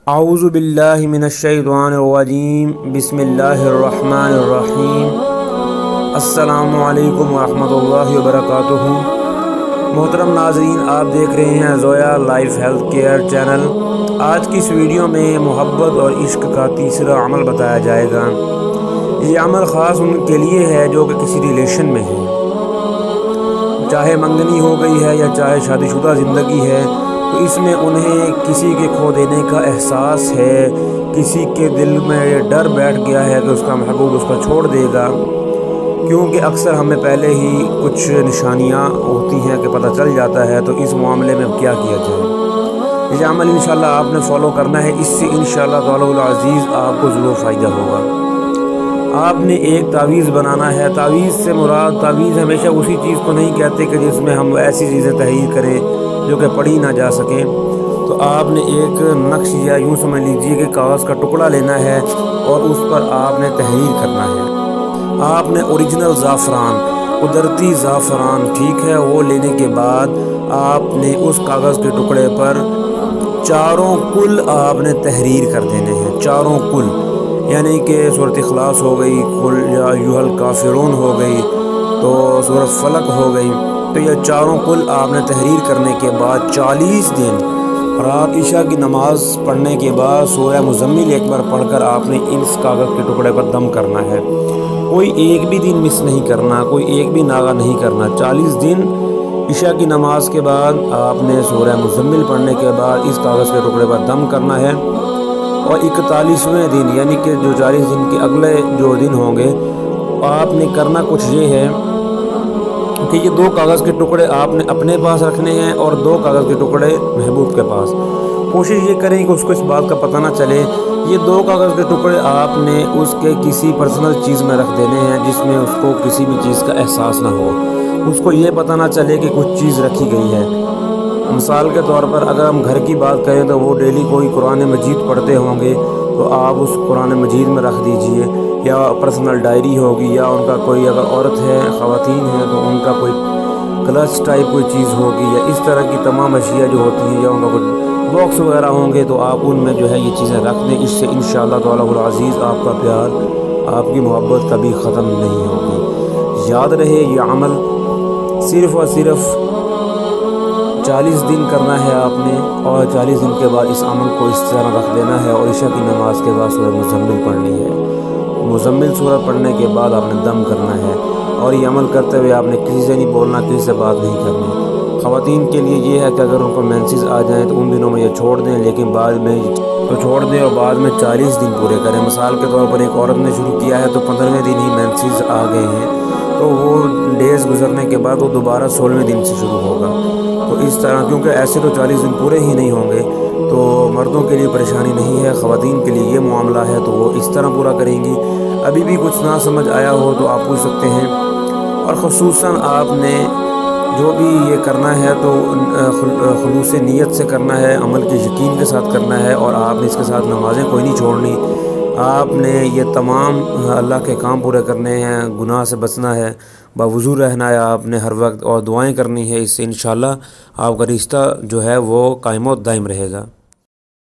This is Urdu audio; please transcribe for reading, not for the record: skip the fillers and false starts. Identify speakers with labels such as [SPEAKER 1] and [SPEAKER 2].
[SPEAKER 1] اعوذ باللہ من الشیطان الرجیم، بسم اللہ الرحمن الرحیم۔ السلام علیکم ورحمۃ اللہ وبرکاتہ۔ محترم ناظرین، آپ دیکھ رہے ہیں Zoya life health care channel. آج کی اس ویڈیو میں محبت اور عشق کا تیسرا عمل بتایا جائے گا۔ یہ عمل خاص ان کے لیے ہے جو کہ کسی ریلیشن میں ہیں، چاہے منگنی ہو گئی ہے یا چاہے شادی شدہ زندگی ہے، تو اس میں انہیں کسی کے کھو دینے کا احساس ہے، کسی کے دل میں یہ ڈر بیٹھ گیا ہے کہ اس کا محبوب اس کو چھوڑ دے گا، کیونکہ اکثر ہمیں پہلے ہی کچھ نشانیاں ہوتی ہیں کہ پتہ چل جاتا ہے۔ تو اس معاملے میں کیا کیا جائے؟ یہ عمل انشاءاللہ آپ نے فالو کرنا ہے، اس سے انشاءاللہ تعالی العزیز آپ کو ضرور فائدہ ہوگا۔ آپ نے ایک تعویذ بنانا ہے۔ تعویذ سے مراد، تعویذ ہمیشہ اسی چیز کو نہیں کہتے کہ جس میں ہم ایسی چیزیں تحریر کریں جو کہ پڑھی نہ جا سکیں۔ تو آپ نے ایک نقش یا یوں سمجھ لیجیے کہ کاغذ کا ٹکڑا لینا ہے اور اس پر آپ نے تحریر کرنا ہے۔ آپ نے اوریجنل زعفران، قدرتی زعفران، ٹھیک ہے، وہ لینے کے بعد آپ نے اس کاغذ کے ٹکڑے پر چاروں کل آپ نے تحریر کر دینے ہیں، چاروں کل، یعنی کہ سورۃ اخلاص ہو گئی، قل یا ایھا الکافرون ہو گئی، تو سورۃ فلق ہو گئی۔ تو یہ چاروں کل آپ نے تحریر کرنے کے بعد 40 دن رات عشاء کی نماز پڑھنے کے بعد سورہ مزمل ایک بار پڑھ کر آپ نے اس کاغذ کے ٹکڑے پر دم کرنا ہے۔ کوئی ایک بھی دن مس نہیں کرنا، کوئی ایک بھی ناغہ نہیں کرنا۔ 40 دن عشاء کی نماز کے بعد آپ نے سورہ مزمل پڑھنے کے بعد اس کاغذ کے ٹکڑے پر دم کرنا ہے، اور 41ویں دن یعنی کہ جو 40 دن کے اگلے جو دن ہوں گے، آپ نے کرنا کچھ یہ ہے کہ یہ 2 کاغذ کے ٹکڑے آپ نے اپنے پاس رکھنے ہیں اور 2 کاغذ کے ٹکڑے محبوب کے پاس۔ کوشش یہ کریں کہ اس کو اس بات کا پتہ نہ چلے۔ یہ 2 کاغذ کے ٹکڑے آپ نے اس کے کسی پرسنل چیز میں رکھ دینے ہیں جس میں اس کو کسی بھی چیز کا احساس نہ ہو، اس کو یہ پتہ نہ چلے کہ کچھ چیز رکھی گئی ہے۔ مثال کے طور پر اگر ہم گھر کی بات کریں تو وہ ڈیلی کوئی قرآن مجید پڑھتے ہوں گے، تو آپ اس قرآن مجید میں رکھ دیجئے، یا پرسنل ڈائری ہوگی، یا ان کا کوئی اگر عورت ہے، خواتین ہیں، تو ان کا کوئی کلچ ٹائپ کوئی چیز ہوگی، یا اس طرح کی تمام اشیاء جو ہوتی ہیں، یا ان کا کوئی باکس وغیرہ ہوں گے، تو آپ ان میں جو ہے یہ چیزیں رکھ دیں۔ اس سے انشاءاللہ تعالی العزیز آپ کا پیار، آپ کی محبت کبھی ختم نہیں ہوگی۔ یاد رہے، یہ عمل صرف اور صرف 40 دن کرنا ہے آپ نے، اور 40 دن کے بعد اس عمل کو اس طرح رکھ دینا ہے، اور عشاء کی نماز کے بعد سورہ مزمل پڑھنی ہے۔ مزمل سورہ پڑھنے کے بعد آپ نے دم کرنا ہے، اور یہ عمل کرتے ہوئے آپ نے کسی سے نہیں بولنا، کسی سے بات نہیں کرنی۔ خواتین کے لیے یہ ہے کہ اگر ان کو مینسز آ جائیں تو ان دنوں میں یہ چھوڑ دیں، لیکن بعد میں تو چھوڑ دیں اور بعد میں 40 دن پورے کریں۔ مثال کے طور پر ایک عورت نے شروع کیا ہے تو 15ویں دن ہی مینسز آ گئے ہیں، تو وہ ڈیز گزرنے کے بعد وہ دوبارہ 16ویں دن سے شروع ہوگا۔ تو اس طرح، کیونکہ ایسے تو 40 دن پورے ہی نہیں ہوں گے، تو مردوں کے لیے پریشانی نہیں ہے، خواتین کے لیے یہ معاملہ ہے، تو وہ اس طرح پورا کریں گی۔ ابھی بھی کچھ نہ سمجھ آیا ہو تو آپ پوچھ سکتے ہیں، اور خصوصاً آپ نے جو بھی یہ کرنا ہے تو خلوص نیت سے کرنا ہے، عمل کے یقین کے ساتھ کرنا ہے، اور آپ نے اس کے ساتھ نمازیں کوئی نہیں چھوڑنی۔ آپ نے یہ تمام اللہ کے کام پورے کرنے ہیں، گناہ سے بچنا ہے، باوضو رہنا ہے آپ نے ہر وقت، اور دعائیں کرنی ہے۔ اس سے انشاءاللہ آپ کا رشتہ جو ہے وہ قائم و دائم رہے گا۔